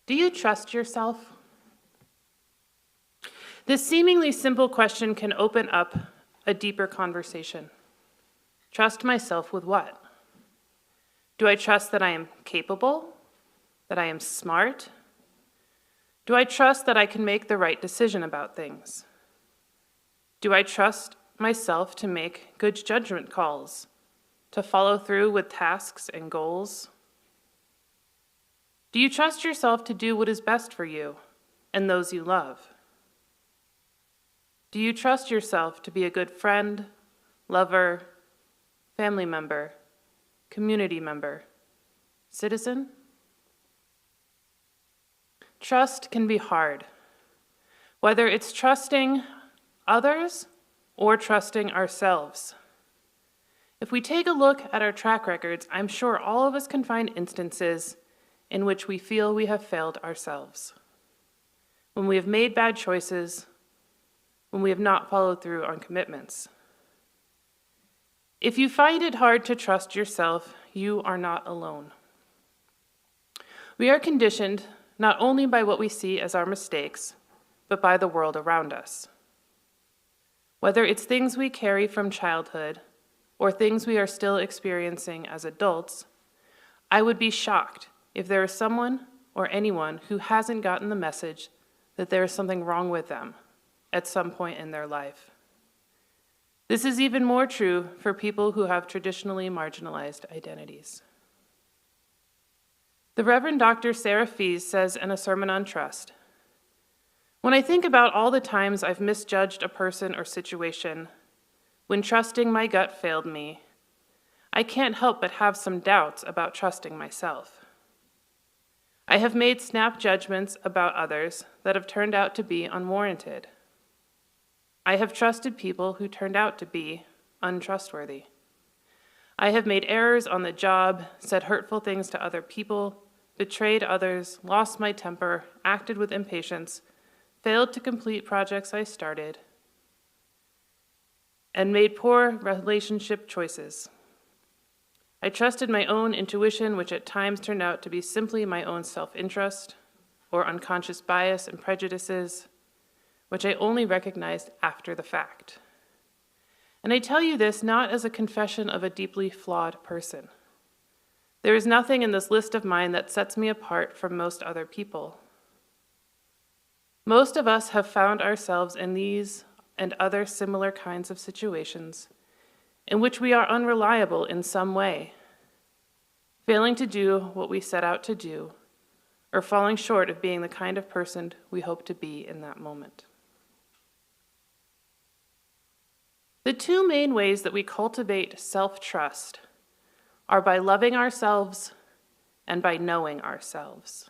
Do you trust yourself? This seemingly simple question can open up a deeper conversation. Trust myself with what? Do I trust that I am capable? That I am smart? Do I trust that I can make the right decision about things? Do I trust myself to make good judgment calls, to follow through with tasks and goals? Do you trust yourself to do what is best for you and those you love? Do you trust yourself to be a good friend, lover, family member, community member, citizen? Trust can be hard, whether it's trusting others or trusting ourselves. If we take a look at our track records, I'm sure all of us can find instances in which we feel we have failed ourselves, when we have made bad choices, when we have not followed through on commitments. If you find it hard to trust yourself, you are not alone. We are conditioned not only by what we see as our mistakes, but by the world around us. Whether it's things we carry from childhood or things we are still experiencing as adults, I would be shocked if there is someone or anyone who hasn't gotten the message that there is something wrong with them at some point in their life. This is even more true for people who have traditionally marginalized identities. The Reverend Dr. Sarah Fees says in a sermon on trust, "When I think about all the times I've misjudged a person or situation, when trusting my gut failed me, I can't help but have some doubts about trusting myself. I have made snap judgments about others that have turned out to be unwarranted. I have trusted people who turned out to be untrustworthy. I have made errors on the job, said hurtful things to other people, betrayed others, lost my temper, acted with impatience, failed to complete projects I started, and made poor relationship choices. I trusted my own intuition, which at times turned out to be simply my own self-interest or unconscious bias and prejudices, which I only recognized after the fact. And I tell you this not as a confession of a deeply flawed person. There is nothing in this list of mine that sets me apart from most other people. Most of us have found ourselves in these and other similar kinds of situations in which we are unreliable in some way, failing to do what we set out to do, or falling short of being the kind of person we hope to be in that moment. The two main ways that we cultivate self-trust are by loving ourselves and by knowing ourselves.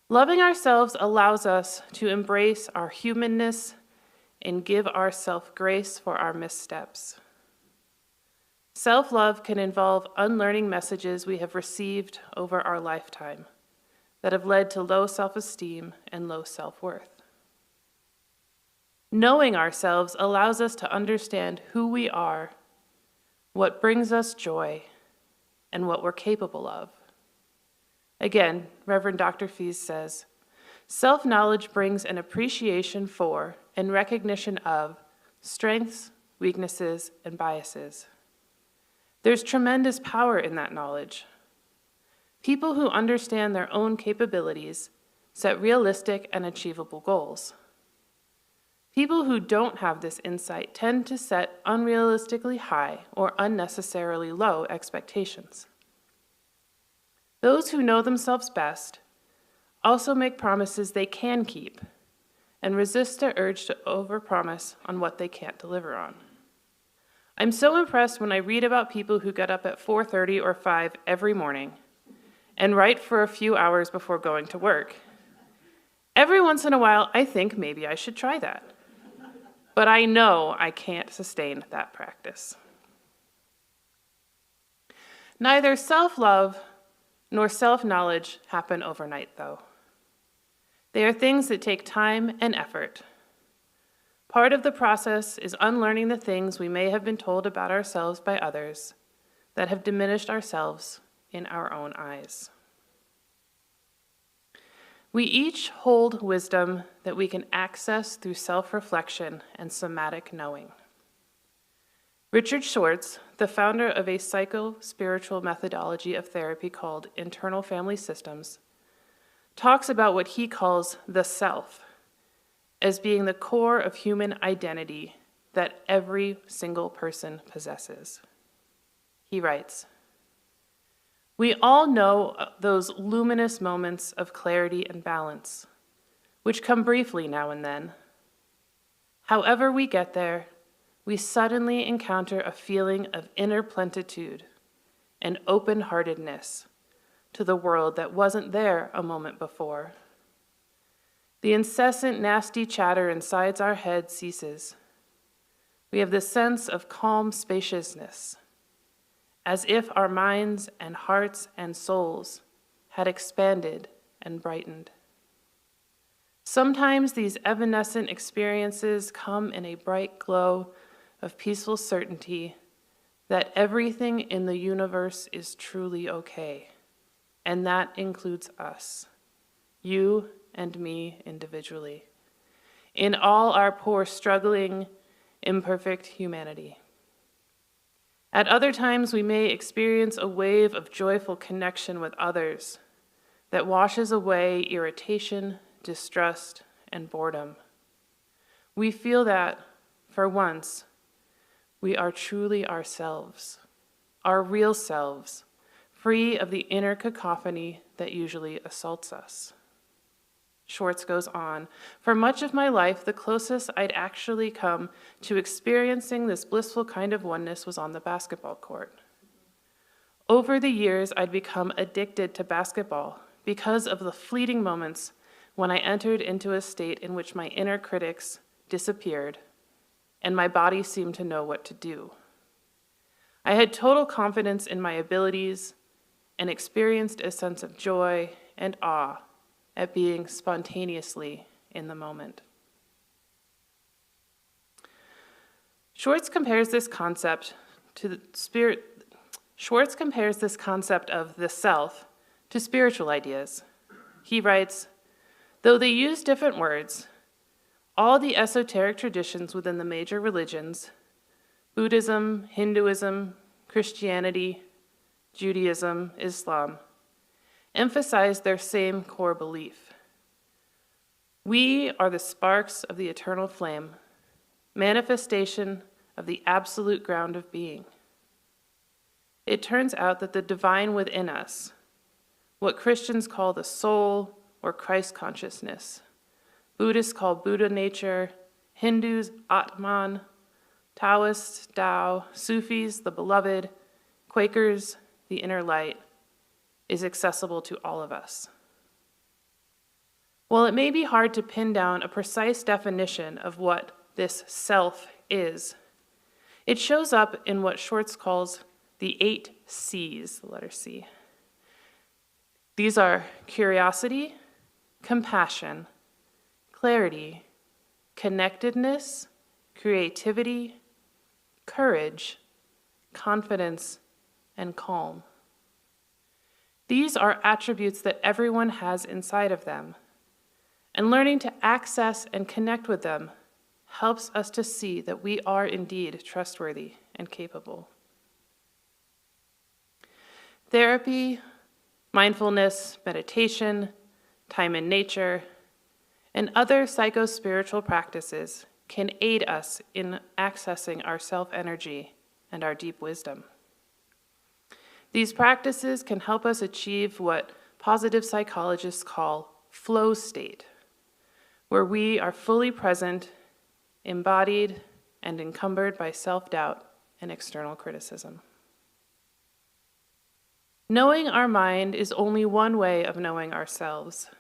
Loving ourselves allows us to embrace our humanness and give ourselves grace for our missteps. Self-love can involve unlearning messages we have received over our lifetime that have led to low self-esteem and low self-worth. Knowing ourselves allows us to understand who we are, what brings us joy, and what we're capable of. Again, Reverend Dr. Fees says, self-knowledge brings an appreciation for and recognition of strengths, weaknesses, and biases. There's tremendous power in that knowledge. People who understand their own capabilities set realistic and achievable goals. People who don't have this insight tend to set unrealistically high or unnecessarily low expectations. Those who know themselves best also make promises they can keep and resist the urge to overpromise on what they can't deliver on. I'm so impressed when I read about people who get up at 4:30 or 5 every morning and write for a few hours before going to work. Every once in a while, I think maybe I should try that. But I know I can't sustain that practice. Neither self-love nor self-knowledge happen overnight, though. They are things that take time and effort. Part of the process is unlearning the things we may have been told about ourselves by others that have diminished ourselves in our own eyes. We each hold wisdom that we can access through self-reflection and somatic knowing. Richard Schwartz, the founder of a psycho-spiritual methodology of therapy called internal family systems, talks about what he calls the self as being the core of human identity that every single person possesses. He writes, "We all know those luminous moments of clarity and balance, which come briefly now and then. However we get there, we suddenly encounter a feeling of inner plenitude and open-heartedness to the world that wasn't there a moment before. The incessant nasty chatter inside our heads ceases. We have this sense of calm spaciousness, as if our minds and hearts and souls had expanded and brightened. Sometimes these evanescent experiences come in a bright glow of peaceful certainty that everything in the universe is truly okay, and that includes us, you and me individually, in all our poor, struggling, imperfect humanity. At other times, we may experience a wave of joyful connection with others that washes away irritation, distrust, and boredom. We feel that, for once, we are truly ourselves, our real selves, free of the inner cacophony that usually assaults us." Schwartz goes on, "For much of my life, the closest I'd actually come to experiencing this blissful kind of oneness was on the basketball court. Over the years, I'd become addicted to basketball because of the fleeting moments when I entered into a state in which my inner critics disappeared and my body seemed to know what to do. I had total confidence in my abilities and experienced a sense of joy and awe at being spontaneously in the moment." Schwartz compares this concept of the self to spiritual ideas. He writes, "Though they use different words, all the esoteric traditions within the major religions, Buddhism, Hinduism, Christianity, Judaism, Islam, emphasize their same core belief. We are the sparks of the eternal flame, manifestation of the absolute ground of being. It turns out that the divine within us, what Christians call the soul or Christ consciousness, Buddhists call Buddha nature, Hindus Atman, Taoists Tao, Sufis the beloved, Quakers the inner light, is accessible to all of us. While it may be hard to pin down a precise definition of what this self is, it shows up in what Schwartz calls the 8 C's, the letter C. These are curiosity, compassion, clarity, connectedness, creativity, courage, confidence, and calm. These are attributes that everyone has inside of them, and learning to access and connect with them helps us to see that we are indeed trustworthy and capable. Therapy, mindfulness, meditation, time in nature, and other psycho-spiritual practices can aid us in accessing our self-energy and our deep wisdom. These practices can help us achieve what positive psychologists call flow state, where we are fully present, embodied, and encumbered by self-doubt and external criticism. Knowing our mind is only one way of knowing ourselves.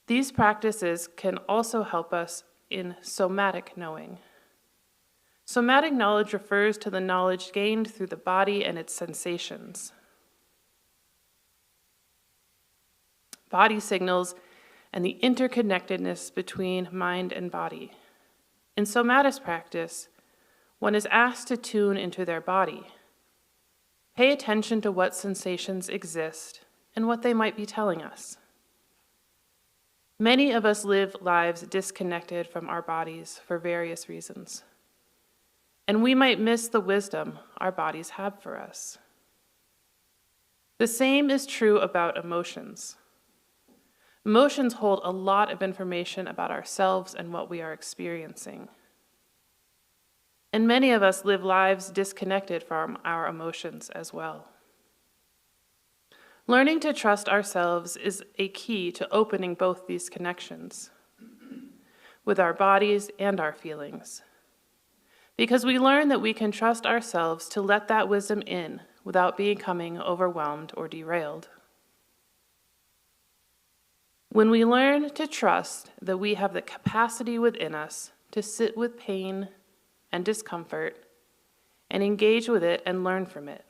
These practices can also help us in somatic knowing. Somatic knowledge refers to the knowledge gained through the body and its sensations. Body signals and the interconnectedness between mind and body. In somatic practice, one is asked to tune into their body. Pay attention to what sensations exist and what they might be telling us. Many of us live lives disconnected from our bodies for various reasons, and we might miss the wisdom our bodies have for us. The same is true about emotions. Emotions hold a lot of information about ourselves and what we are experiencing. And many of us live lives disconnected from our emotions as well. Learning to trust ourselves is a key to opening both these connections with our bodies and our feelings, because we learn that we can trust ourselves to let that wisdom in without becoming overwhelmed or derailed. When we learn to trust that we have the capacity within us to sit with pain and discomfort and engage with it and learn from it,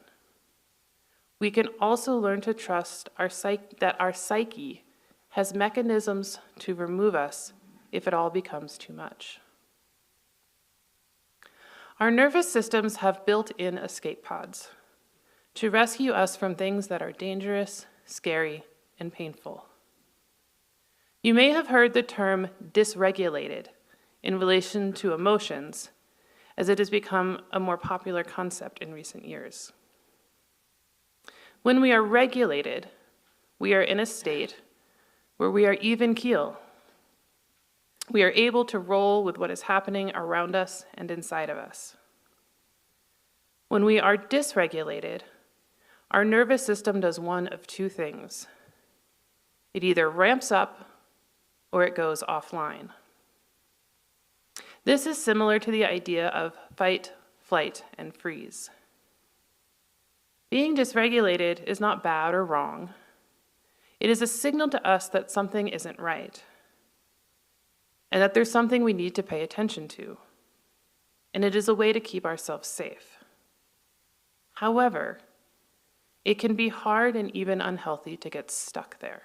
we can also learn to trust that our psyche has mechanisms to remove us if it all becomes too much. Our nervous systems have built-in escape pods to rescue us from things that are dangerous, scary, and painful. You may have heard the term dysregulated in relation to emotions, as it has become a more popular concept in recent years. When we are regulated, we are in a state where we are even keel. We are able to roll with what is happening around us and inside of us. When we are dysregulated, our nervous system does one of two things. It either ramps up or it goes offline. This is similar to the idea of fight, flight, and freeze. Being dysregulated is not bad or wrong. It is a signal to us that something isn't right, and that there's something we need to pay attention to, and it is a way to keep ourselves safe. However, it can be hard and even unhealthy to get stuck there.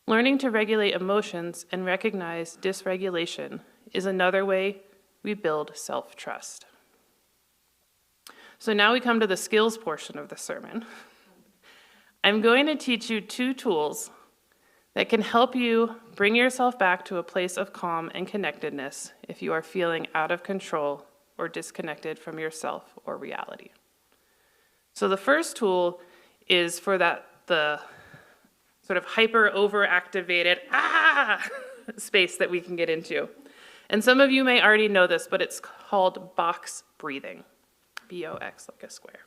Learning to regulate emotions and recognize dysregulation is another way we build self-trust. So now we come to the skills portion of the sermon. I'm going to teach you 2 tools that can help you bring yourself back to a place of calm and connectedness if you are feeling out of control or disconnected from yourself or reality. So the first tool is for the sort of hyper overactivated space that we can get into. And some of you may already know this, but it's called box breathing. B-O-X, like a square.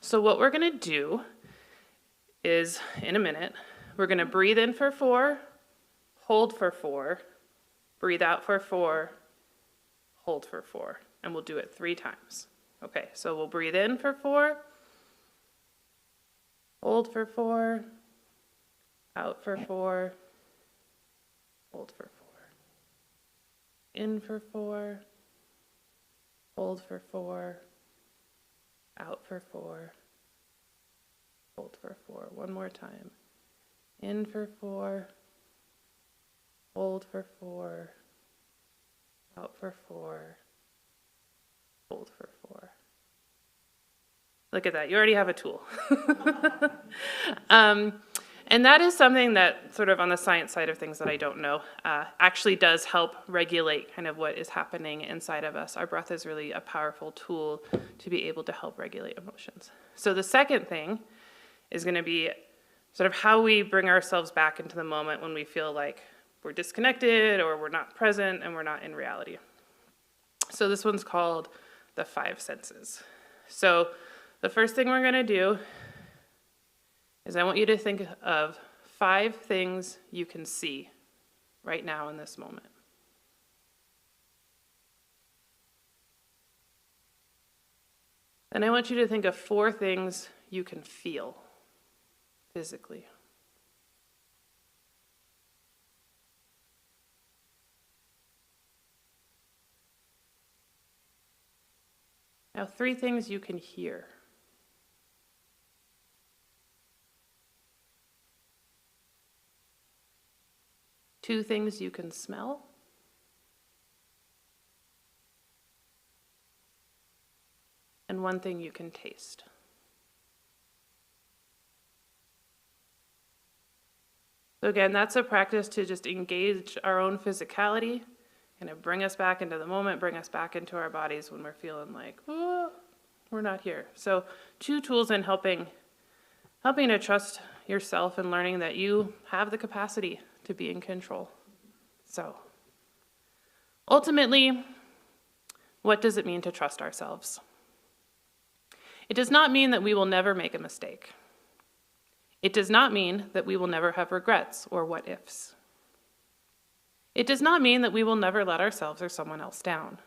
So what we're going to do is, in a minute, we're going to breathe in for 4, hold for 4, breathe out for 4, hold for 4, and we'll do it 3 times. Okay, so we'll breathe in for 4, hold for 4, out for 4, hold for 4, in for 4, hold for 4, out for 4, hold for 4. One more time. In for 4, hold for 4, out for 4, hold for 4. Look at that, you already have a tool. And that is something that, sort of on the science side of things that I don't know, actually does help regulate kind of what is happening inside of us. Our breath is really a powerful tool to be able to help regulate emotions. So the second thing is going to be sort of how we bring ourselves back into the moment when we feel like we're disconnected or we're not present and we're not in reality. So this one's called the 5 senses. So the first thing we're going to do is I want you to think of 5 things you can see right now in this moment. Then I want you to think of 4 things you can feel physically. Now 3 things you can hear. 2 things you can smell. And 1 thing you can taste. So again, that's a practice to just engage our own physicality, kind of bring us back into the moment, bring us back into our bodies when we're feeling like, oh, we're not here. So 2 tools in helping to trust yourself and learning that you have the capacity to be in control. So ultimately, what does it mean to trust ourselves? It does not mean that we will never make a mistake. It does not mean that we will never have regrets or what ifs. It does not mean that we will never let ourselves or someone else down.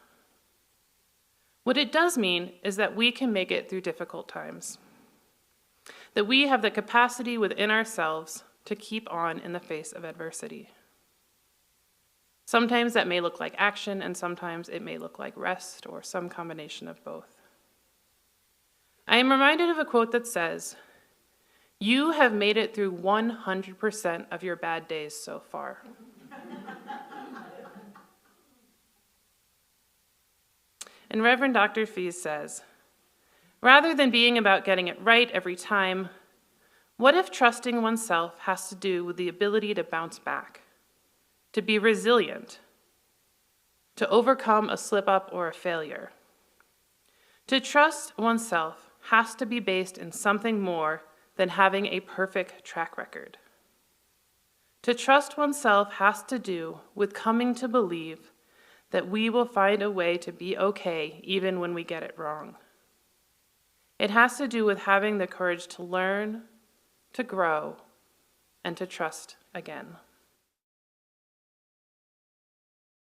What it does mean is that we can make it through difficult times, that we have the capacity within ourselves to keep on in the face of adversity. Sometimes that may look like action, and sometimes it may look like rest or some combination of both. I am reminded of a quote that says, "You have made it through 100% of your bad days so far." And Reverend Dr. Fees says, "Rather than being about getting it right every time, what if trusting oneself has to do with the ability to bounce back, to be resilient, to overcome a slip-up or a failure? To trust oneself has to be based in something more than having a perfect track record. To trust oneself has to do with coming to believe that we will find a way to be okay even when we get it wrong. It has to do with having the courage to learn, to grow, and to trust again."